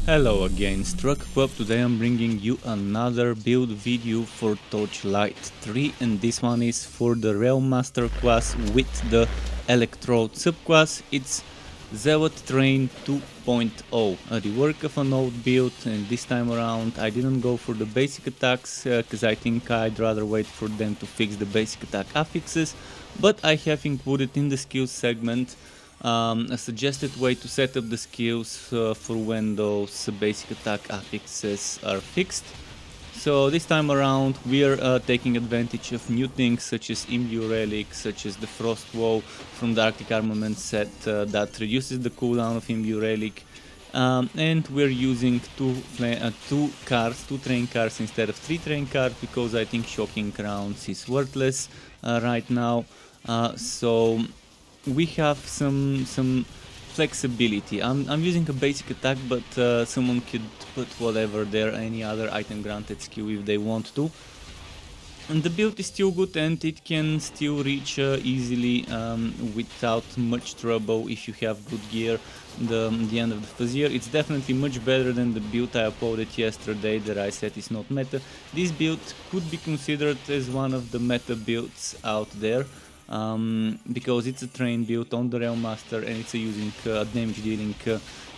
Hello again, StruckPub. Today I'm bringing you another build video for Torchlight 3, and this one is for the Railmaster class with the Electrode subclass. It's Zealot Train 2.0, a rework of an old build, and this time around I didn't go for the basic attacks because I think I'd rather wait for them to fix the basic attack affixes, but I have included in the skills segment a suggested way to set up the skills for when those basic attack affixes are fixed. So this time around we are taking advantage of new things such as Imbue Relic, such as the Frost Wall from the Arctic Armament set that reduces the cooldown of Imbue Relic, and we're using two train cars instead of 3 train cars because I think shocking rounds is worthless right now. So we have some flexibility. I'm using a basic attack, but someone could put whatever there, any other item granted skill if they want to. And the build is still good and it can still reach easily without much trouble if you have good gear the end of the first year. It's definitely much better than the build I uploaded yesterday that I said is not meta. This build could be considered as one of the meta builds out there. Because it's a train built on the Railmaster and it's using damage dealing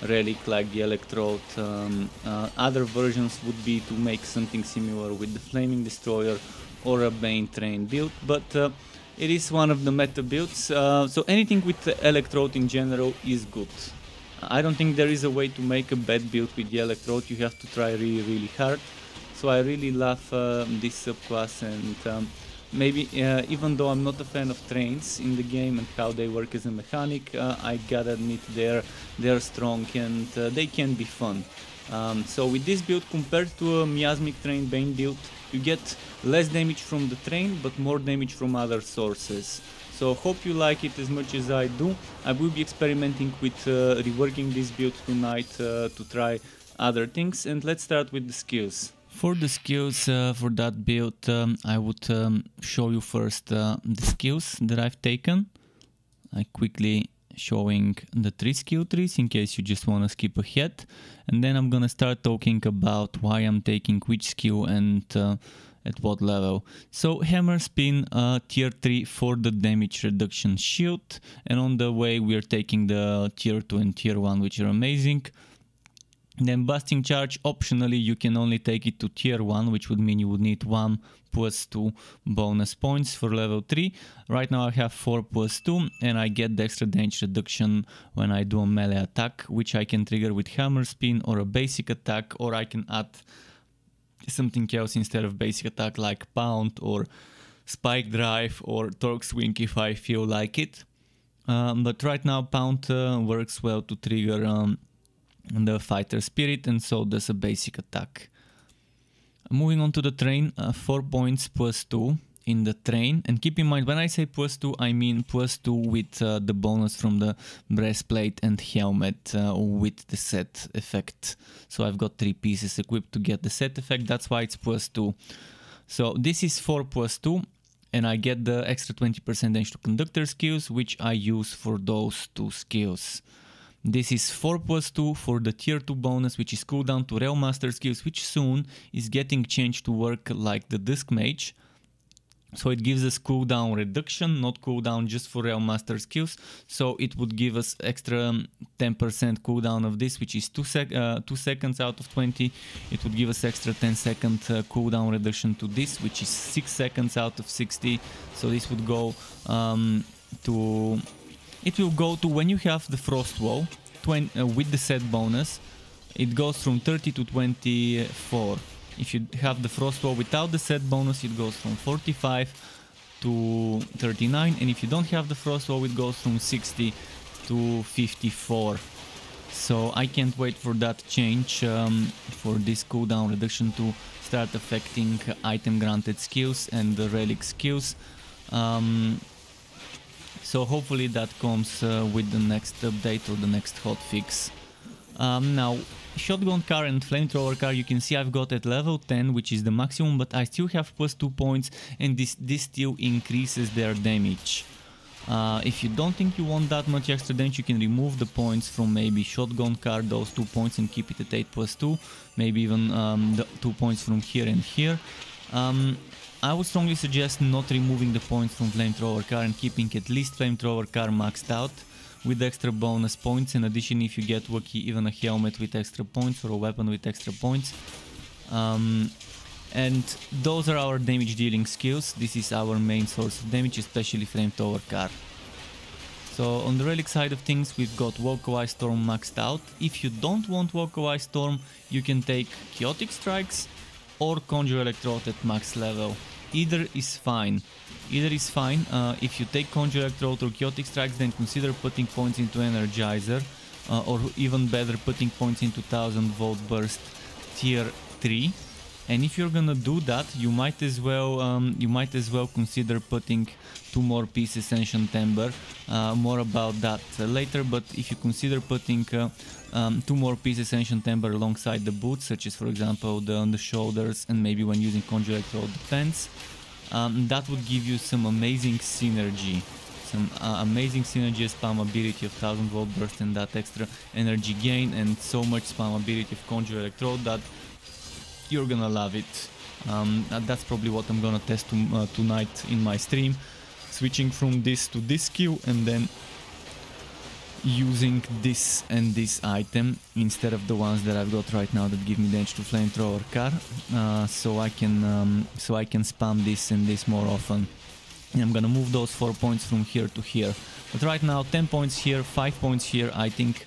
relic like the Electrode. Other versions would be to make something similar with the Flaming Destroyer or a Bane train build, but it is one of the meta builds, so anything with the Electrode in general is good. I don't think there is a way to make a bad build with the Electrode. You have to try really hard, so I really love this subclass, and maybe even though I'm not a fan of trains in the game and how they work as a mechanic, I gotta admit they're strong and they can be fun. So with this build compared to a Miasmic Train Bane build, you get less damage from the train but more damage from other sources. So hope you like it as much as I do. I will be experimenting with reworking this build tonight to try other things, and let's start with the skills. For the skills for that build, I would show you first the skills that I've taken. I quickly showing the 3 skill trees in case you just want to skip ahead, and then I'm gonna start talking about why I'm taking which skill and at what level. So Hammer Spin tier 3 for the damage reduction shield, and on the way we're taking the tier 2 and tier 1, which are amazing. Then Busting Charge, optionally you can only take it to tier 1, which would mean you would need 1 plus 2 bonus points for level 3. Right now I have 4 plus 2, and I get the extra damage reduction when I do a melee attack, which I can trigger with Hammer Spin or a basic attack, or I can add something else instead of basic attack like Pound or Spike Drive or Torque Swing if I feel like it. But right now Pound works well to trigger the fighter spirit, and so does a basic attack. Moving on to the train, 4 points plus 2 in the train, and keep in mind when I say plus 2 I mean plus 2 with the bonus from the breastplate and helmet with the set effect. So I've got 3 pieces equipped to get the set effect, that's why it's plus 2. So this is 4 plus 2, and I get the extra 20% damage to conductor skills, which I use for those 2 skills. This is 4 plus 2 for the tier 2 bonus, which is cooldown to Railmaster skills, which soon is getting changed to work like the Disc Mage. So it gives us cooldown reduction, not cooldown just for Railmaster skills. So it would give us extra 10% cooldown of this, which is 2 seconds out of 20. It would give us extra 10-second cooldown reduction to this, which is 6 seconds out of 60. So this would go to... It will go to when you have the Frost Wall with the set bonus, it goes from 30 to 24. If you have the Frost Wall without the set bonus, it goes from 45 to 39, and if you don't have the Frost Wall, it goes from 60 to 54. So I can't wait for that change, for this cooldown reduction to start affecting item granted skills and the relic skills. So hopefully that comes with the next update or the next hotfix. Now, Shotgonne Car and Flamethrower Car, you can see I've got at level 10, which is the maximum, but I still have plus 2 points, and this still increases their damage. If you don't think you want that much extra damage, you can remove the points from maybe Shotgonne Car, those 2 points, and keep it at 8+2, maybe even the 2 points from here and here. I would strongly suggest not removing the points from Flamethrower Car and keeping at least Flamethrower Car maxed out with extra bonus points. In addition, if you get lucky, even a helmet with extra points or a weapon with extra points. And those are our damage dealing skills. This is our main source of damage, especially Flamethrower Car. So on the relic side of things, we've got Localized Storm maxed out. If you don't want Localized Storm, you can take Chaotic Strikes or Conjure Electrode at max level. Either is fine. If you take Conjure Electrode or Chaotic Strikes, then consider putting points into Energizer, or even better, putting points into 1000 volt burst tier 3. And if you're gonna do that, you might as well consider putting 2 more pieces Ancient Ember. More about that later. But if you consider putting 2 more pieces Ancient Ember alongside the boots, such as for example on the shoulders, and maybe when using Conjure Electrode defense, that would give you some amazing synergy. Some amazing synergy spam ability of 1000 volt burst and that extra energy gain, and so much spam ability of Conjure Electrode that you're gonna love it. That's probably what I'm gonna test tonight in my stream, switching from this to this skill and then using this and this item instead of the ones that I've got right now that give me damage to Flamethrower Car, so I can spam this and this more often. And I'm gonna move those 4 points from here to here. But right now 10 points here, 5 points here. I think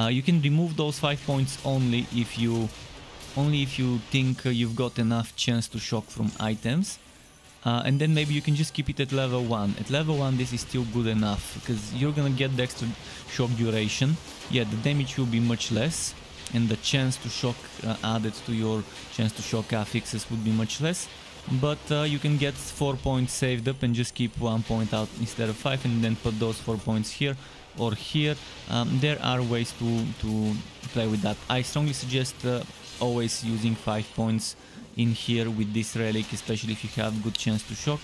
you can remove those 5 points only if you think you've got enough chance to shock from items, and then maybe you can just keep it at level 1. At level 1 this is still good enough, because you're gonna get the extra shock duration. Yeah, the damage will be much less, and the chance to shock added to your chance to shock affixes would be much less, but you can get 4 points saved up and just keep 1 point out instead of 5, and then put those 4 points here or here. There are ways to play with that. I strongly suggest always using 5 points in here with this relic, especially if you have good chance to shock.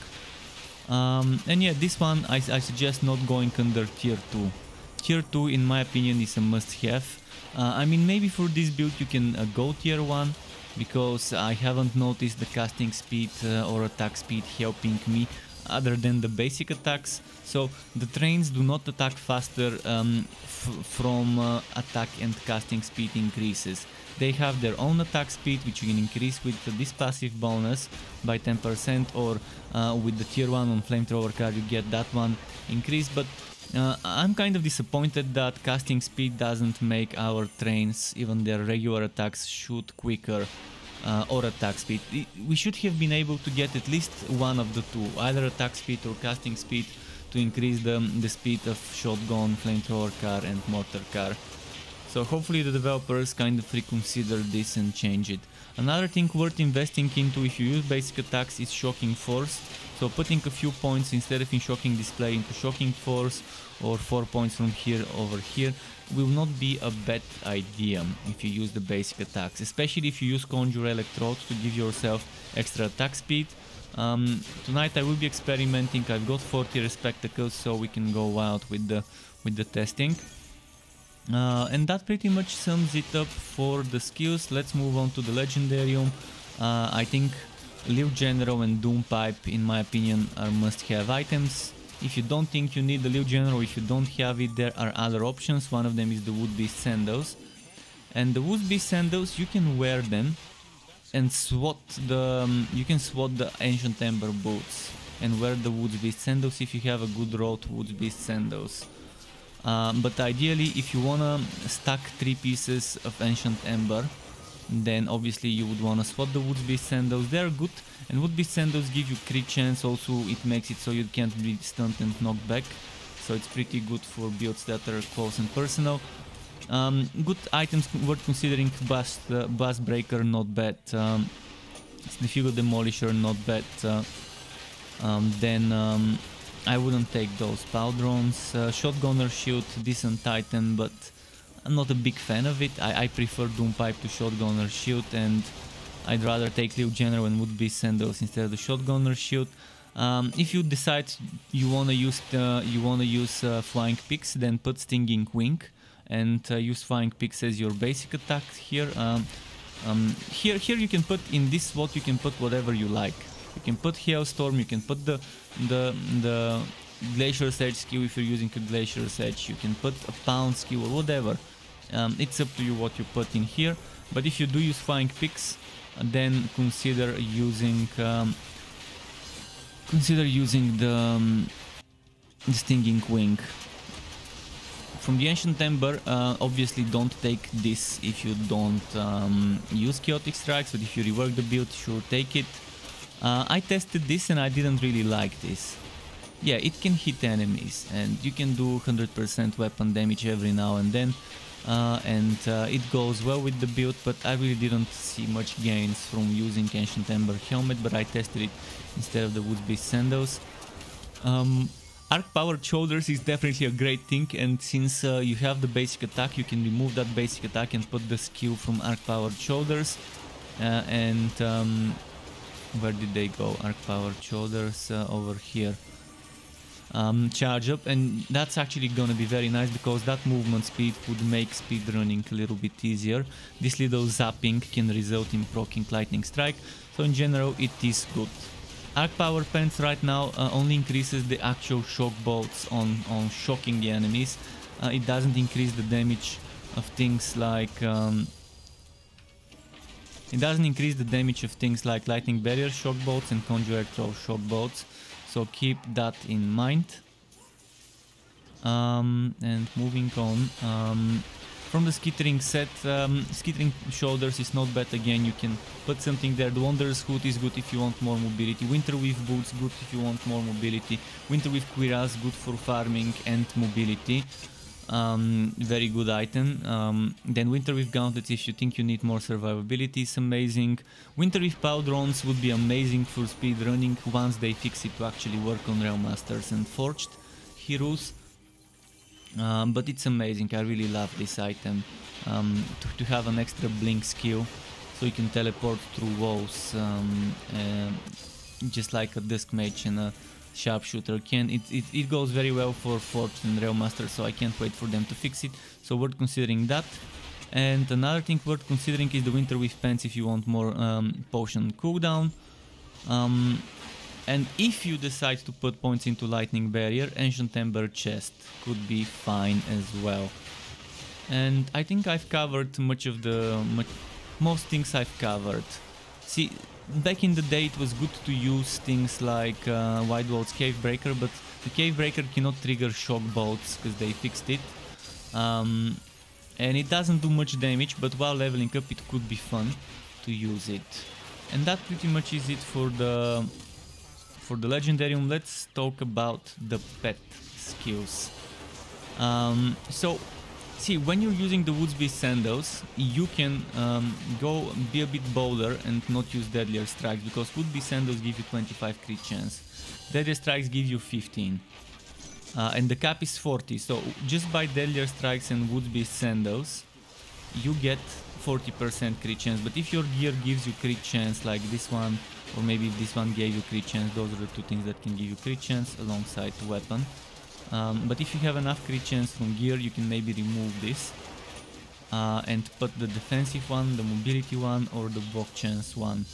And yeah, this one I suggest not going under tier 2. Tier 2 in my opinion is a must-have. I mean, maybe for this build you can go tier 1, because I haven't noticed the casting speed or attack speed helping me other than the basic attacks. So the trains do not attack faster from attack and casting speed increases. They have their own attack speed, which you can increase with this passive bonus by 10%, or with the tier 1 on Flamethrower Car you get that one increased. But I'm kind of disappointed that casting speed doesn't make our trains, even their regular attacks, shoot quicker, or attack speed. We should have been able to get at least one of the two, either attack speed or casting speed, to increase the speed of Shotgonne, Flamethrower Car and Mortar Car. So hopefully the developers kind of reconsider this and change it. Another thing worth investing into if you use basic attacks is Shocking Force. So putting a few points instead of in Shocking Display into Shocking Force, or 4 points from here over here, will not be a bad idea if you use the basic attacks, especially if you use Conjure Electrode to give yourself extra attack speed. Tonight I will be experimenting. I've got 4 tier spectacles, so we can go wild with the testing. And that pretty much sums it up for the skills. Let's move on to the Legendarium. I think Lil General and Doom Pipe, in my opinion, are must-have items. If you don't think you need the Lil General, if you don't have it, there are other options. One of them is the Wood Beast Sandals. And the Wood Beast Sandals, you can wear them and swat the Ancient Ember Boots and wear the Wood Beast Sandals if you have a good roll to Wood Beast Sandals. But ideally, if you wanna stack 3 pieces of Ancient Ember, then obviously you would wanna swap the Wood Beast Sandals. They're good, and Wood Beast Sandals give you crit chance. Also, it makes it so you can't be stunned and knocked back, so it's pretty good for builds that are close and personal. Good items worth considering: Blast Breaker, not bad. Sniffigo Demolisher, not bad. Then I wouldn't take those POW drones. Shotgunner Shield, decent item, but I'm not a big fan of it. I prefer Doom Pipe to Shotgunner Shield, and I'd rather take Lil General and Wood Beast Sandals instead of the Shotgunner Shield. If you decide you wanna use Flying Picks, then put Stinging Wing and use Flying Picks as your basic attack here. Here you can put, in this slot you can put whatever you like. You can put Hailstorm, you can put the Glacier's Edge skill if you're using a Glacier's Edge, you can put a Pound skill or whatever. It's up to you what you put in here, but if you do use Flying Picks, then consider using the Stinging Wing. From the Ancient Ember, obviously don't take this if you don't use Chaotic Strikes, but if you rework the build, sure, take it. I tested this and I didn't really like this. Yeah, it can hit enemies and you can do 100% weapon damage every now and then, it goes well with the build, but I really didn't see much gains from using Ancient Ember Helmet, but I tested it instead of the Woodsbeast Sandals. Arc Powered Shoulders is definitely a great thing, and since you have the basic attack, you can remove that basic attack and put the skill from Arc Powered Shoulders. Where did they go? Arc Powered Shoulders over here. Charge up, and that's actually gonna be very nice because that movement speed would make speed running a little bit easier. This little zapping can result in proccing Lightning Strike, so in general it is good. Arc Power Pants right now only increases the actual shock bolts on shocking the enemies. It doesn't increase the damage of things like Lightning Barrier shock bolts and Conjurer Throw shock bolts. So keep that in mind. And moving on, from the Skittering set, Skittering Shoulders is not bad. Again, you can put something there. The Wanderer's Hood is good if you want more mobility. Winterweave Boots, good if you want more mobility. Winterweave Cuirass, good for farming and mobility. Very good item. Then Winterweave Gauntlets, if you think you need more survivability, is amazing. Winterweave Powderons would be amazing for speed running once they fix it to actually work on Railmasters and Forged heroes. But it's amazing. I really love this item. To have an extra blink skill, so you can teleport through walls, just like a Dusk Mage and a Sharpshooter can. It goes very well for Forged and Railmaster, so I can't wait for them to fix it. So worth considering that. And another thing worth considering is the Winterweave Pants if you want more potion cooldown. And if you decide to put points into Lightning Barrier, Ancient Ember Chest could be fine as well. And I think I've covered most things I've covered. See, back in the day it was good to use things like Wide Walls Cave Breaker, but the Cave Breaker cannot trigger shock bolts because they fixed it. And it doesn't do much damage, but while leveling up it could be fun to use it. And that pretty much is it for the Legendarium. Let's talk about the pet skills. So, see, when you're using the Woodsbeast Sandals, you can go be a bit bolder and not use Deadlier Strikes, because Woodsbeast Sandals give you 25 crit chance. Deadlier Strikes give you 15. And the cap is 40, so just by Deadlier Strikes and Woodsbeast Sandals, you get 40% crit chance. But if your gear gives you crit chance, like this one, or maybe if this one gave you crit chance, those are the two things that can give you crit chance alongside the weapon. But if you have enough crit chance from gear, you can maybe remove this and put the defensive one, the mobility one, or the block chance one.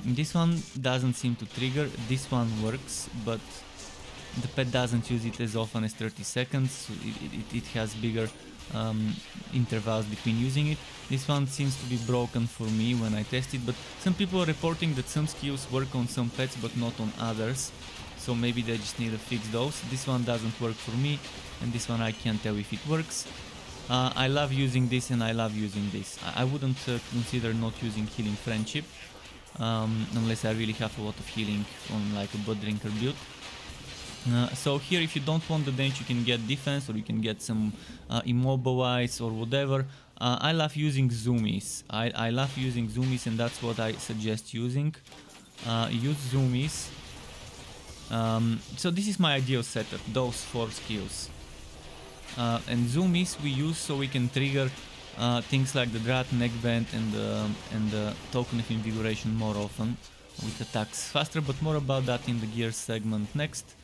This one doesn't seem to trigger, this one works, but the pet doesn't use it as often as 30 seconds, so it has bigger intervals between using it. This one seems to be broken for me when I test it, but some people are reporting that some skills work on some pets but not on others, so maybe they just need to fix those. This one doesn't work for me, and this one I can't tell if it works. I love using this and I love using this. I wouldn't consider not using Healing Friendship unless I really have a lot of healing on like a Blood Drinker build. So here, if you don't want the damage, you can get defense, or you can get some immobilize or whatever. I love using zoomies. I love using zoomies, and that's what I suggest using. Use zoomies. So this is my ideal setup, those 4 skills. And zoomies we use so we can trigger things like the Drought, Neckband, and the Token of Invigoration more often. with attacks faster, but more about that in the gear segment next.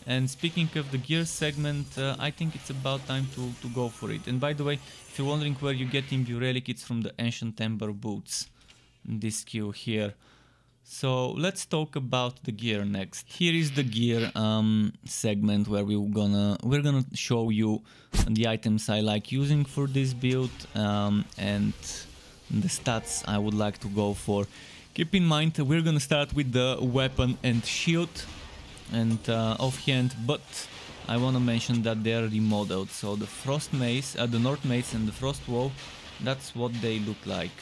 And speaking of the gear segment, I think it's about time to go for it. And by the way, if you're wondering where you get Imbue Relic, it's from the Ancient Ember Boots, this skill here. So let's talk about the gear next. Here is the gear segment where we're gonna show you the items I like using for this build and the stats I would like to go for. Keep in mind we're gonna start with the weapon and shield and offhand, but I wanna mention that they are remodeled. So the Frost Mace, the North Mace and the Frost Wall, that's what they look like.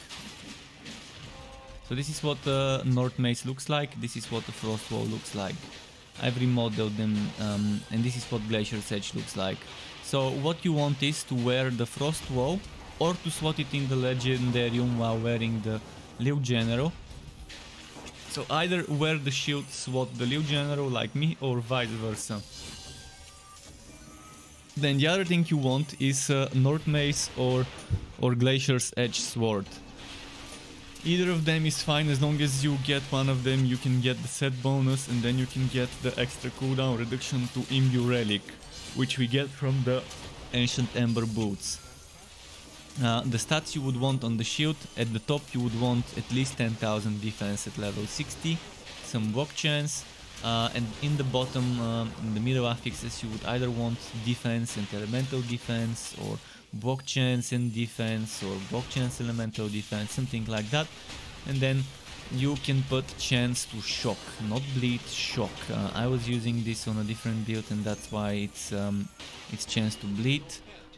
So this is what the North Mace looks like, this is what the Frost Wall looks like. I've remodeled them and this is what Glacier's Edge looks like. So what you want is to wear the Frost Wall or to swat it in the Legendarium while wearing the Lil General. So either wear the shield, swat the Lil General like me, or vice versa. Then the other thing you want is North Mace or Glacier's Edge Sword. Either of them is fine, as long as you get one of them you can get the set bonus and then you can get the extra cooldown reduction to Imbue Relic, which we get from the Ancient Ember Boots. The stats you would want on the shield: at the top you would want at least 10,000 defense at level 60, some block chance, and in the bottom, in the middle affixes, you would either want defense and elemental defense, or block chance and defense, or block chance elemental defense, something like that. And then you can put chance to shock, not bleed, shock. I was using this on a different build and that's why it's chance to bleed,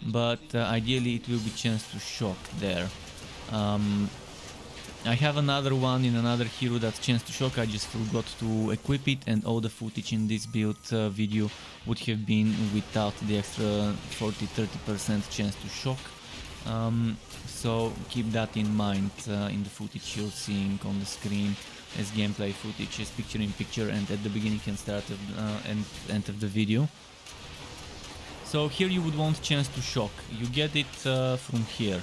but ideally it will be chance to shock there. I have another one in another hero that's chance to shock, I just forgot to equip it, and all the footage in this build video would have been without the extra 40-30% chance to shock. So keep that in mind in the footage you're seeing on the screen as gameplay footage, as picture in picture, and at the beginning and start of and end of the video. So here you would want chance to shock. You get it from here,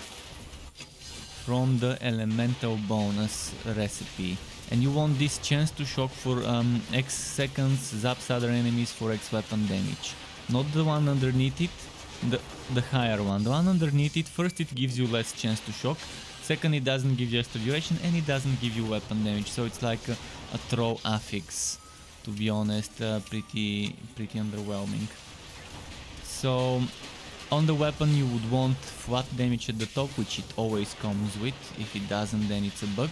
from the elemental bonus recipe, and you want this chance to shock for X seconds, zaps other enemies for X weapon damage. Not the one underneath it, the higher one. The one underneath it, first it gives you less chance to shock, second it doesn't give you extra duration, and it doesn't give you weapon damage, so it's like a throw affix, to be honest, pretty underwhelming. So on the weapon you would want flat damage at the top, which it always comes with. If it doesn't, then it's a bug.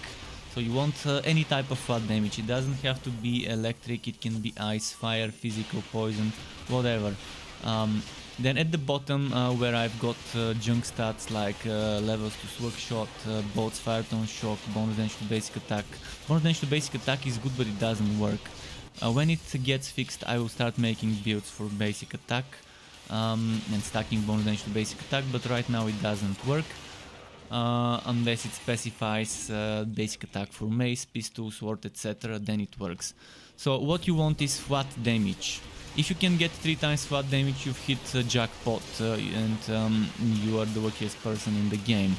So you want any type of flat damage. It doesn't have to be electric, it can be ice, fire, physical, poison, whatever. Then at the bottom where I've got junk stats like levels to slug shot, bolts, fire tone shock, bonus damage to basic attack. Bonus damage to basic attack is good, but it doesn't work. When it gets fixed I will start making builds for basic attack and stacking bonus damage to basic attack, but right now it doesn't work unless it specifies basic attack for mace, pistol, sword, etc. then it works. So what you want is flat damage. If you can get 3 times flat damage, you've hit jackpot and you are the luckiest person in the game.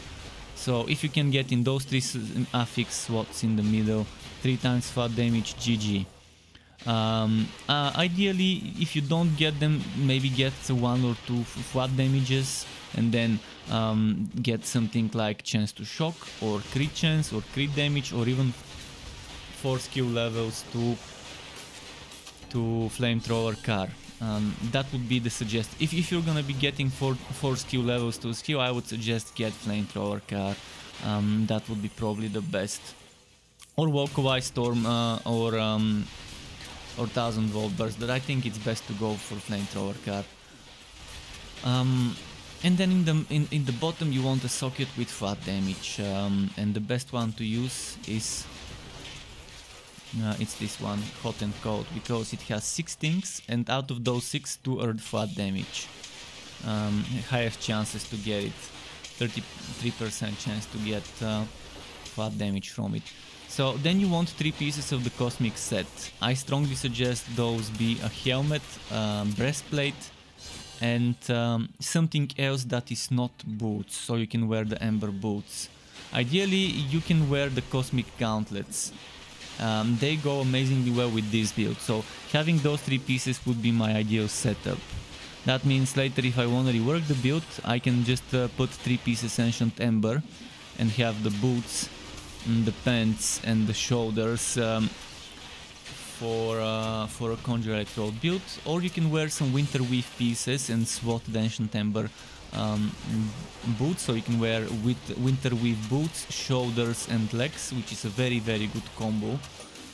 So if you can get in those 3 affix slots in the middle 3 times flat damage, GG. Ideally, if you don't get them, maybe get 1 or 2 flat damages and then get something like chance to shock, or crit chance, or crit damage, or even 4 skill levels to Flamethrower Car. That would be the suggestion. If you're gonna be getting 4 skill levels to a skill, I would suggest get Flamethrower Car. That would be probably the best. Or Localized Storm or 1000 volt burst, but I think it's best to go for Flamethrower Car. And then in the bottom you want a socket with flat damage, and the best one to use is it's this one, Hot and Cold, because it has 6 things, and out of those 6, 2 are flat damage. Highest chances to get it, 33% chance to get flat damage from it. So then you want 3 pieces of the cosmic set. I strongly suggest those be a helmet, breastplate, and something else that is not boots, so you can wear the ember boots. Ideally you can wear the cosmic gauntlets. they go amazingly well with this build. So having those 3 pieces would be my ideal setup. That means later if I want to rework the build, I can just put 3 pieces Ancient Ember and have the boots, the pants and the shoulders for a Conjure Electrode build. Or you can wear some Winter Weave pieces and swap the Ancient Ember boots, so you can wear with Winter Weave boots, shoulders and legs, which is a very good combo.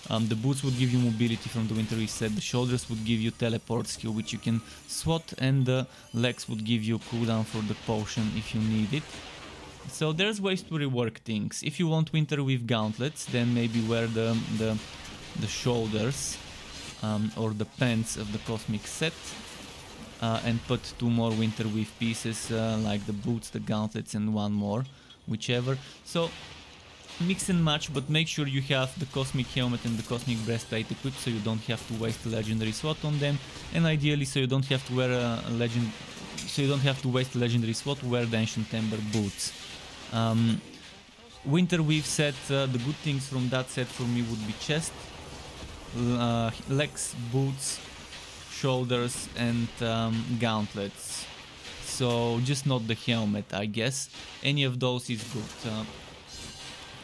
The boots would give you mobility from the Winter Weave set, the shoulders would give you teleport skill which you can swat, and the legs would give you cooldown for the potion if you need it. So there's ways to rework things. If you want Winter Weave gauntlets, then maybe wear the shoulders or the pants of the Cosmic set. And put 2 more Winter Weave pieces like the boots, the gauntlets and 1 more, whichever. So mix and match, but make sure you have the Cosmic Helmet and the Cosmic Breastplate equipped, so you don't have to waste a legendary slot on them, and ideally so you don't have to wear waste a legendary slot, wear the Ancient Ember Boots. Winter Weave set, the good things from that set for me would be chest, legs, boots, shoulders and gauntlets. So just not the helmet, I guess. Any of those is good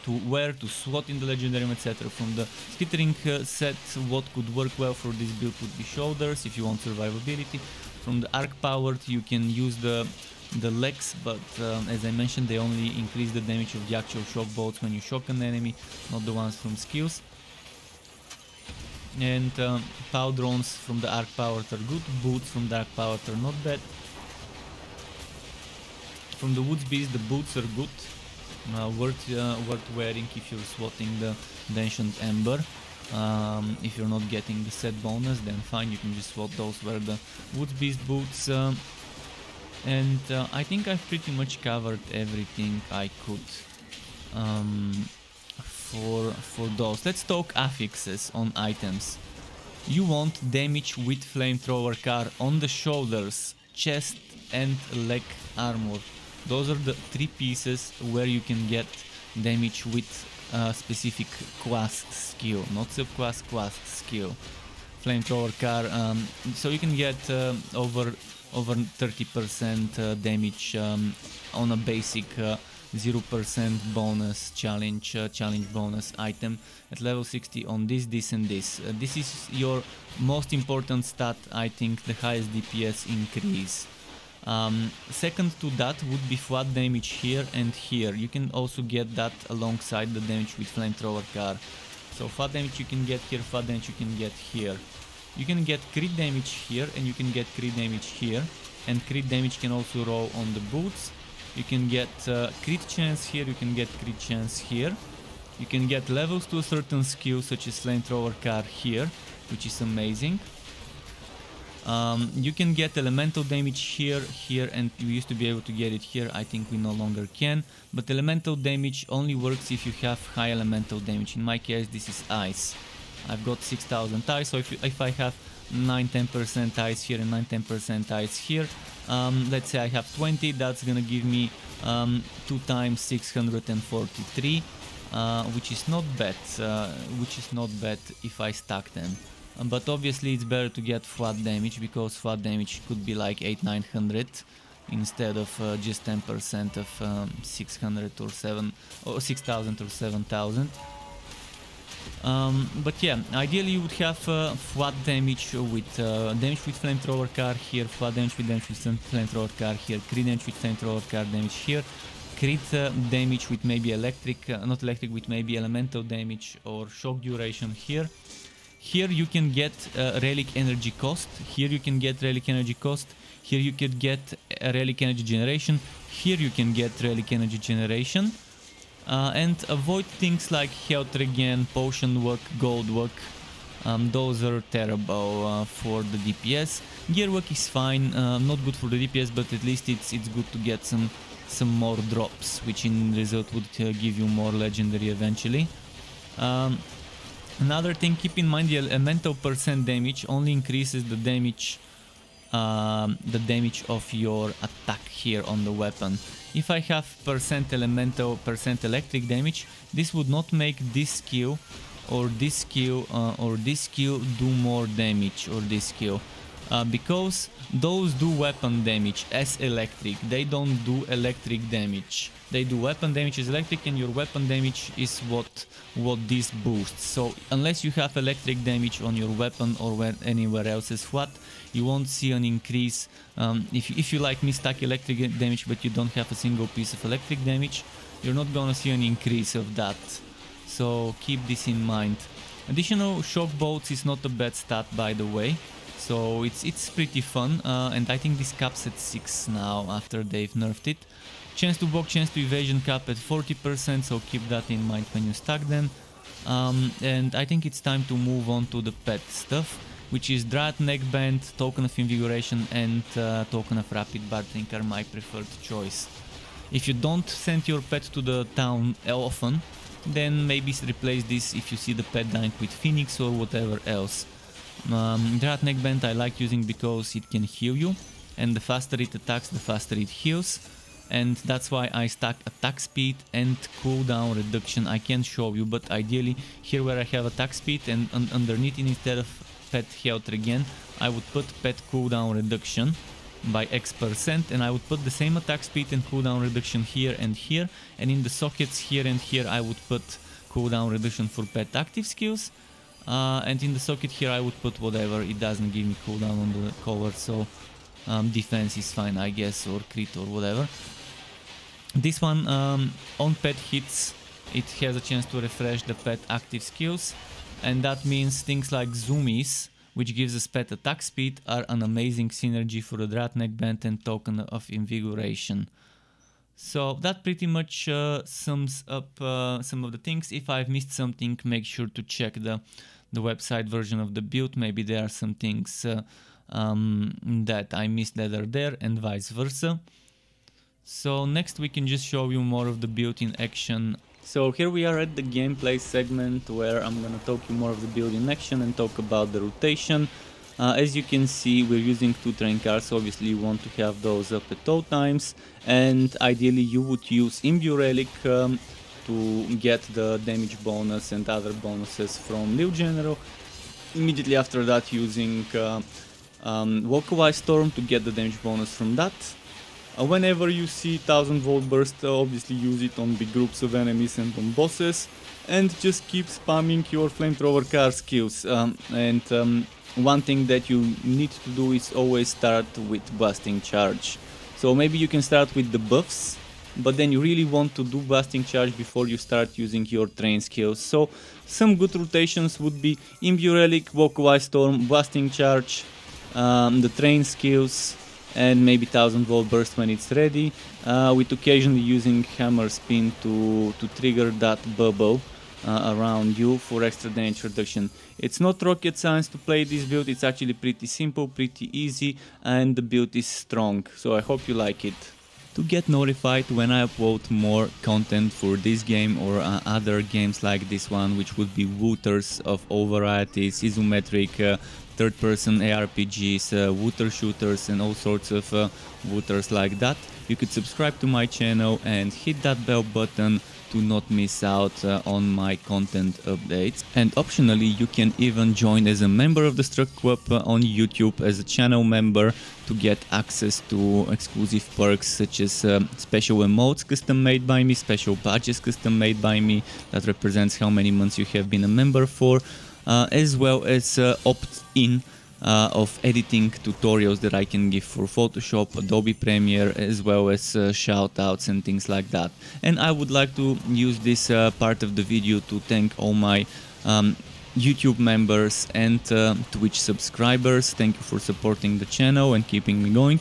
to wear, to slot in the Legendarium, etc. From the Skittering set, what could work well for this build would be shoulders if you want survivability. From the Arc Powered you can use the legs, but as I mentioned, they only increase the damage of the actual shock bolts when you shock an enemy, not the ones from skills. And POW drones from the Arc Powered are good, boots from the Arc Powered are not bad. From the Woods Beast, the boots are good, worth wearing if you're swatting the Ancient Ember. If you're not getting the set bonus, then fine, you can just swap those, wear the Woods Beast boots. And I think I've pretty much covered everything I could for those. Let's talk affixes on items. You want damage with Flamethrower Car on the shoulders, chest and leg armor. Those are the 3 pieces where you can get damage with specific class skill, not subclass, class skill. Flamethrower Car, so you can get over 30% damage on a basic 0% bonus challenge bonus item at level 60 on this and this. This is your most important stat, I think, the highest DPS increase. Second to that would be flat damage here and here. You can also get that alongside the damage with Flamethrower Car. So flat damage you can get here, flat damage you can get here. You can get crit damage here and you can get crit damage here. And crit damage can also roll on the boots. You can get crit chance here, you can get crit chance here. You can get levels to a certain skill such as Flamethrower Car here, which is amazing. You can get elemental damage here, here, and you used to be able to get it here. I think we no longer can. But elemental damage only works if you have high elemental damage. In my case, this is ice. I've got 6000 ice, so if I have 9-10% ice here and 9-10% ice here, let's say I have 20, that's gonna give me 2 times 643, which is not bad. If I stack them. But obviously it's better to get flat damage, because flat damage could be like 800-900 instead of just 10% of 600 or 6000 or 7000. But yeah, ideally you would have flat damage with Flamethrower Car here, flat damage with Flamethrower Car here, crit damage with Flamethrower Car damage here, crit damage with maybe not electric, with maybe elemental damage or shock duration here. Here you can get relic energy cost, here you can get relic energy cost, here you could get relic energy generation, here you can get relic energy generation. And avoid things like health regen, potion work, gold work. Those are terrible for the DPS. Gear work is fine, not good for the DPS, but at least it's good to get some more drops, which in result would give you more legendary eventually. Another thing, keep in mind the elemental percent damage only increases the damage of your attack here on the weapon. If I have percent elemental, percent electric damage, this would not make this skill or this skill do more damage, or this skill. Because those do weapon damage as electric, they don't do electric damage. They do weapon damage as electric, and your weapon damage is what this boosts. So unless you have electric damage on your weapon or anywhere else is flat, you won't see an increase. If you like me stack electric damage but you don't have a single piece of electric damage, you're not gonna see an increase of that. So keep this in mind. Additional shock bolts is not a bad stat, by the way. So it's pretty fun, and I think this cap's at 6 now after they've nerfed it. Chance to block, chance to evasion cap at 40%, so keep that in mind when you stack them. And I think it's time to move on to the pet stuff, which is Drat Neckband, Token of Invigoration, and Token of Rapid Bartering are my preferred choice. If you don't send your pet to the town often, then maybe replace this if you see the pet dying with Phoenix or whatever else. Drat Neckband I like using because it can heal you, and the faster it attacks, the faster it heals, and that's why I stack attack speed and cooldown reduction. I can't show you, but ideally here where I have attack speed and underneath it, instead of pet health regen, I would put pet cooldown reduction by X%, and I would put the same attack speed and cooldown reduction here, and in the sockets here and here I would put cooldown reduction for pet active skills. And in the socket here I would put whatever, it doesn't give me cooldown on the cover, so defense is fine, I guess, or crit or whatever. This one, on pet hits, it has a chance to refresh the pet active skills, and that means things like Zoomies, which gives us pet attack speed, are an amazing synergy for the Drat Neckband and Token of Invigoration. So that pretty much sums up some of the things. If I've missed something, make sure to check the website version of the build. Maybe there are some things that I missed that are there, and vice versa. So next we can just show you more of the build in action. So here we are at the gameplay segment, where I'm gonna talk you more of the build in action and talk about the rotation. As you can see, we're using 2 train cars, obviously you want to have those up at all times, and ideally you would use Imbue Relic to get the damage bonus and other bonuses from Lil General. Immediately after that, using Localized Storm to get the damage bonus from that. Whenever you see 1000 volt burst, obviously use it on big groups of enemies and on bosses, and just keep spamming your Flamethrower Car skills. One thing that you need to do is always start with Blasting Charge. So maybe you can start with the buffs, but then you really want to do Blasting Charge before you start using your train skills. So some good rotations would be Imbue Relic, Localized Storm, Blasting Charge, the train skills, and maybe 1000 volt burst when it's ready, with occasionally using Hammer Spin to trigger that bubble around you for extra damage reduction. It's not rocket science to play this build, it's actually pretty simple, pretty easy, and the build is strong, so I hope you like it. To get notified when I upload more content for this game or other games like this one, which would be wooters of all varieties, isometric, third-person ARPGs, wooter shooters, and all sorts of wooters like that, you could subscribe to my channel and hit that bell button to not miss out on my content updates. And optionally, you can even join as a member of the Struck Club on YouTube as a channel member to get access to exclusive perks such as special emotes custom made by me, special badges custom made by me that represents how many months you have been a member for, as well as opt-in of editing tutorials that I can give for Photoshop, Adobe Premiere, as well as shoutouts and things like that. And I would like to use this part of the video to thank all my YouTube members and Twitch subscribers. Thank you for supporting the channel and keeping me going.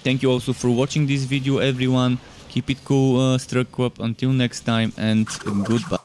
Thank you also for watching this video, everyone. Keep it cool, Struck Club. Until next time, and goodbye.